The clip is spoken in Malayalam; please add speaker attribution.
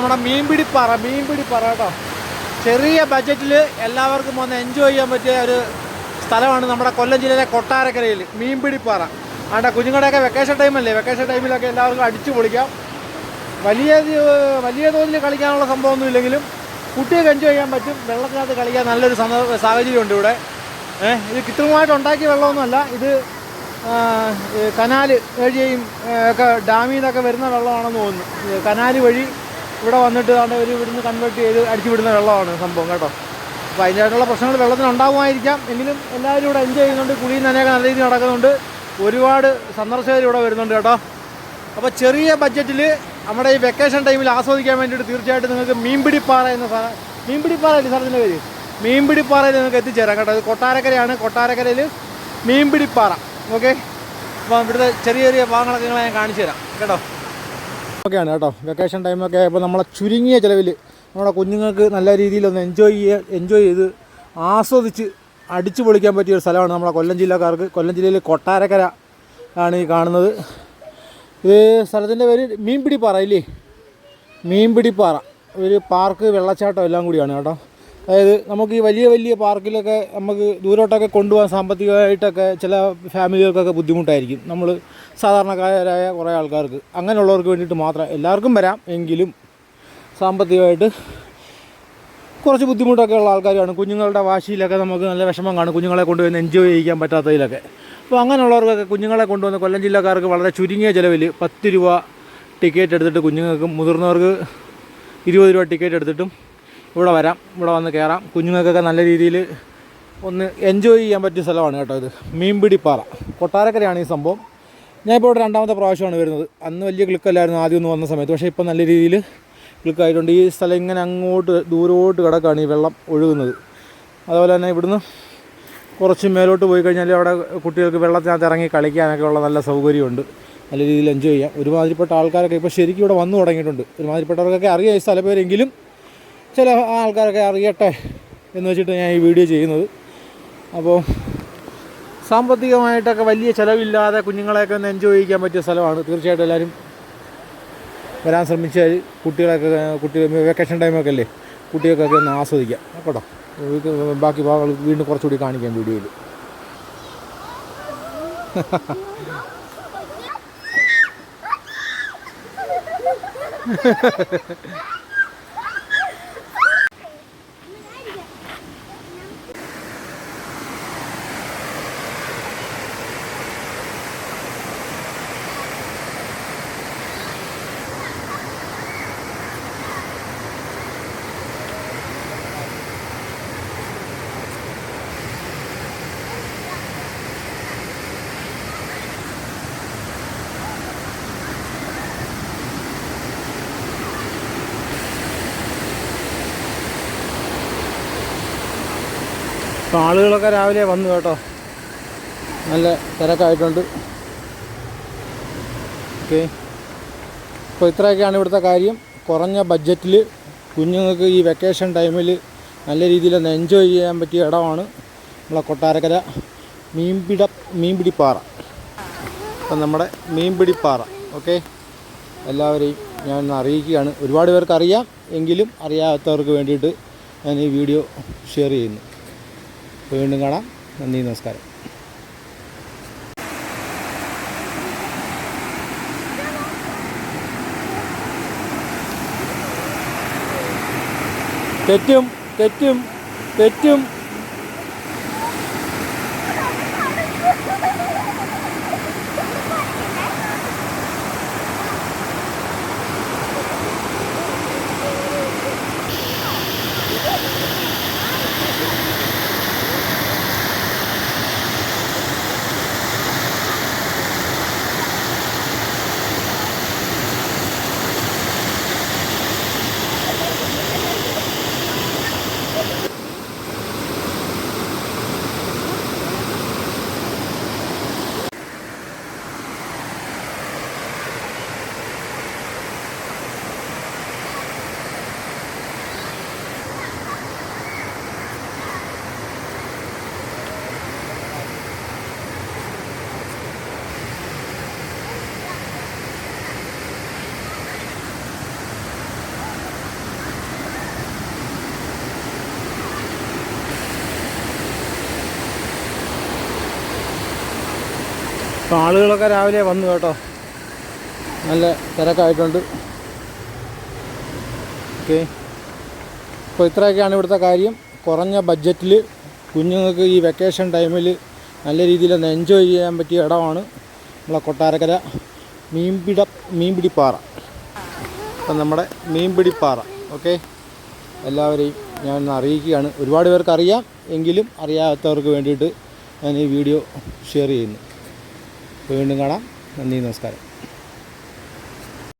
Speaker 1: നമ്മുടെ മീൻപിടിപ്പാറ കേട്ടോ. ചെറിയ ബഡ്ജറ്റിൽ എല്ലാവർക്കും വന്ന് എൻജോയ് ചെയ്യാൻ പറ്റിയ ഒരു സ്ഥലമാണ് നമ്മുടെ കൊല്ലം ജില്ലയിലെ കൊട്ടാരക്കരയിൽ മീൻപിടിപ്പാറ. അവിടെ കുഞ്ഞുങ്ങളുടെയൊക്കെ വെക്കേഷൻ ടൈമല്ലേ, വെക്കേഷൻ ടൈമിലൊക്കെ എല്ലാവർക്കും അടിച്ചു പൊളിക്കാം. വലിയ തോതിൽ കളിക്കാനുള്ള സംഭവമൊന്നും ഇല്ലെങ്കിലും കുട്ടികൾക്ക് എൻജോയ് ചെയ്യാൻ പറ്റും. വെള്ളത്തിനകത്ത് കളിക്കാൻ നല്ലൊരു സാഹചര്യമുണ്ട് ഇവിടെ. ഇത് കൃത്രിമമായിട്ട് ഉണ്ടാക്കിയ വെള്ളമൊന്നുമല്ല, ഇത് കനാല് വഴിയും ഒക്കെ ഡാമിൽ നിന്നൊക്കെ വരുന്ന വെള്ളമാണെന്ന് തോന്നുന്നു. കനാല് വഴി ഇവിടെ വന്നിട്ട് ഇവിടുന്ന് കൺവേർട്ട് ചെയ്ത് അടിച്ചു വിടുന്ന വെള്ളമാണ് സംഭവം കേട്ടോ. അപ്പോൾ അതിൻ്റെതായിട്ടുള്ള പ്രശ്നങ്ങൾ വെള്ളത്തിനുണ്ടാകുമായിരിക്കാം, എങ്കിലും എല്ലാവരും ഇവിടെ എൻജോയ് ചെയ്യുന്നുണ്ട്. കുളിയും നനയൊക്കെ നല്ല രീതിയിൽ നടക്കുന്നുണ്ട്. ഒരുപാട് സന്ദർശകർ ഇവിടെ വരുന്നുണ്ട് കേട്ടോ. അപ്പോൾ ചെറിയ ബഡ്ജറ്റിൽ നമ്മുടെ ഈ വെക്കേഷൻ ടൈമിൽ ആസ്വദിക്കാൻ വേണ്ടിയിട്ട് തീർച്ചയായിട്ടും നിങ്ങൾക്ക് മീൻപിടിപ്പാറ മീൻപിടിപ്പാറയല്ലേ സ്ഥലത്തിൻ്റെ പേര്, മീൻപിടിപ്പാറയിൽ നിങ്ങൾക്ക് എത്തിച്ചേരാം കേട്ടോ. ഇത് കൊട്ടാരക്കരയാണ്, കൊട്ടാരക്കരയിൽ മീൻപിടിപ്പാറ. ഓക്കെ, അപ്പോൾ ഇവിടുത്തെ ചെറിയ ചെറിയ ഭാഗങ്ങളൊക്കെ നിങ്ങളെ ഞാൻ കാണിച്ചു തരാം കേട്ടോ. ഒക്കെയാണ് കേട്ടോ. വെക്കേഷൻ ടൈമൊക്കെ ആയപ്പോൾ നമ്മളെ ചുരുങ്ങിയ ചിലവിൽ നമ്മുടെ കുഞ്ഞുങ്ങൾക്ക് നല്ല രീതിയിലൊന്ന് എൻജോയ് ചെയ്ത് ആസ്വദിച്ച് അടിച്ചു പൊളിക്കാൻ പറ്റിയൊരു സ്ഥലമാണ് നമ്മളെ കൊല്ലം ജില്ലക്കാർക്ക്. കൊല്ലം ജില്ലയിൽ കൊട്ടാരക്കര ആണ് ഈ കാണുന്നത്. ഇത് സ്ഥലത്തിൻ്റെ പേര് മീൻപിടിപ്പാറ ഇല്ലേ, മീൻപിടിപ്പാറ. ഒരു പാർക്ക്, വെള്ളച്ചാട്ടം എല്ലാം കൂടിയാണ് കേട്ടോ. അതായത് നമുക്ക് ഈ വലിയ പാർക്കിലൊക്കെ നമുക്ക് ദൂരോട്ടൊക്കെ കൊണ്ടുപോകാൻ സാമ്പത്തികമായിട്ടൊക്കെ ചില ഫാമിലികൾക്കൊക്കെ ബുദ്ധിമുട്ടായിരിക്കും. നമ്മൾ സാധാരണക്കാരായ കുറേ ആൾക്കാർക്ക്, അങ്ങനെയുള്ളവർക്ക് വേണ്ടിയിട്ട് മാത്രം, എല്ലാവർക്കും വരാം എങ്കിലും സാമ്പത്തികമായിട്ട് കുറച്ച് ബുദ്ധിമുട്ടൊക്കെ ഉള്ള ആൾക്കാരാണ്. കുഞ്ഞുങ്ങളുടെ വാശിയിലൊക്കെ നമുക്ക് നല്ല വിഷമം കാണും, കുഞ്ഞുങ്ങളെ കൊണ്ടുവന്ന് എൻജോയ് ചെയ്യിക്കാൻ പറ്റാത്തതിലൊക്കെ. അപ്പോൾ അങ്ങനെയുള്ളവർക്കൊക്കെ കുഞ്ഞുങ്ങളെ കൊണ്ടുവന്ന് കൊല്ലം ജില്ലക്കാർക്ക് വളരെ ചുരുങ്ങിയ ചിലവിൽ 10 രൂപ ടിക്കറ്റ് എടുത്തിട്ട് കുഞ്ഞുങ്ങൾക്കും മുതിർന്നവർക്ക് 20 രൂപ ടിക്കറ്റ് എടുത്തിട്ടും ഇവിടെ വരാം, ഇവിടെ വന്ന് കയറാം. കുഞ്ഞുങ്ങൾക്കൊക്കെ നല്ല രീതിയിൽ ഒന്ന് എൻജോയ് ചെയ്യാൻ പറ്റിയ സ്ഥലമാണ് കേട്ടോ ഇത് മീൻപിടിപ്പാറ. കൊട്ടാരക്കരയാണ് ഈ സംഭവം. ഞാനിപ്പോൾ ഇവിടെ 2ാമത്തെ പ്രാവശ്യമാണ് വരുന്നത്. അന്ന് വലിയ ക്ലിക്കല്ലായിരുന്നു ആദ്യം ഒന്ന് വന്ന സമയത്ത്, പക്ഷേ ഇപ്പോൾ നല്ല രീതിയിൽ ക്ലിക്കായിട്ടുണ്ട്. ഈ സ്ഥലം ഇങ്ങനെ അങ്ങോട്ട് ദൂരോട്ട് കിടക്കുകയാണ് ഈ വെള്ളം ഒഴുകുന്നത്. അതുപോലെ തന്നെ ഇവിടുന്ന് കുറച്ച് മേലോട്ട് പോയി കഴിഞ്ഞാൽ അവിടെ കുട്ടികൾക്ക് വെള്ളത്തിനകത്ത് ഇറങ്ങി കളിക്കാനൊക്കെ ഉള്ള നല്ല സൗകര്യമുണ്ട്. നല്ല രീതിയിൽ എൻജോയ് ചെയ്യാം. ഒരുമാതിരിപ്പെട്ട ആൾക്കാരൊക്കെ ഇപ്പോൾ ശരിക്കും ഇവിടെ വന്നു തുടങ്ങിയിട്ടുണ്ട്. ഒരുമാതിരിപ്പെട്ടവർക്കൊക്കെ അറിയാം ഈ സ്ഥലപ്പേരെങ്കിലും ചില ആൾക്കാരൊക്കെ അറിയട്ടെ എന്ന് വെച്ചിട്ട് ഞാൻ ഈ വീഡിയോ ചെയ്യുന്നത്. അപ്പോൾ സാമ്പത്തികമായിട്ടൊക്കെ വലിയ ചിലവില്ലാതെ കുഞ്ഞുങ്ങളെയൊക്കെ ഒന്ന് എൻജോയ് ചെയ്യിക്കാൻ പറ്റിയ സ്ഥലമാണ്. തീർച്ചയായിട്ടും എല്ലാവരും വരാൻ ശ്രമിച്ചാൽ കുട്ടികൾ വെക്കേഷൻ ടൈമൊക്കെ അല്ലേ, കുട്ടികൾക്കൊക്കെ ഒന്ന് ആസ്വദിക്കാം കേട്ടോ. ബാക്കി ഭാഗങ്ങൾ വീണ്ടും കുറച്ചുകൂടി കാണിക്കാം വീഡിയോയിൽ. ആളുകളൊക്കെ രാവിലെ വന്നു കേട്ടോ, നല്ല തിരക്കായിട്ടുണ്ട്. ഓക്കെ, അപ്പോൾ ഇത്രയൊക്കെയാണ് ഇവിടുത്തെ കാര്യം. കുറഞ്ഞ ബഡ്ജറ്റിൽ കുഞ്ഞുങ്ങൾക്ക് ഈ വെക്കേഷൻ ടൈമിൽ നല്ല രീതിയിലൊന്ന് എൻജോയ് ചെയ്യാൻ പറ്റിയ ഇടമാണ് നമ്മളെ കൊട്ടാരക്കര മീൻപിടിപ്പാറ. അപ്പം നമ്മുടെ മീൻപിടിപ്പാറ. ഓക്കെ, എല്ലാവരെയും ഞാൻ അറിയിക്കുകയാണ്. ഒരുപാട് പേർക്ക് അറിയാം, എങ്കിലും അറിയാത്തവർക്ക് വേണ്ടിയിട്ട് ഞാൻ ഈ വീഡിയോ ഷെയർ ചെയ്യുന്നു. വീണ്ടും കാണാം. നന്ദി, നമസ്കാരം. തെറ്റും അപ്പോൾ ആളുകളൊക്കെ രാവിലെ വന്നു കേട്ടോ, നല്ല തിരക്കായിട്ടുണ്ട്. ഓക്കെ, അപ്പോൾ ഇത്രയൊക്കെയാണ് ഇവിടുത്തെ കാര്യം. കുറഞ്ഞ ബഡ്ജറ്റിൽ കുഞ്ഞുങ്ങൾക്ക് ഈ വെക്കേഷൻ ടൈമിൽ നല്ല രീതിയിൽ ഒന്ന് എൻജോയ് ചെയ്യാൻ പറ്റിയ ഇടമാണ് നമ്മളെ കൊട്ടാരക്കര മീൻപിടിപ്പാറ. അപ്പം നമ്മുടെ മീൻപിടിപ്പാറ. ഓക്കെ, എല്ലാവരെയും ഞാൻ അറിയിക്കുകയാണ്. ഒരുപാട് പേർക്ക് അറിയാം, എങ്കിലും അറിയാത്തവർക്ക് വേണ്ടിയിട്ട് ഞാൻ ഈ വീഡിയോ ഷെയർ ചെയ്യുന്നു. വീണ്ടും കാണാം. നന്ദി, നമസ്കാരം.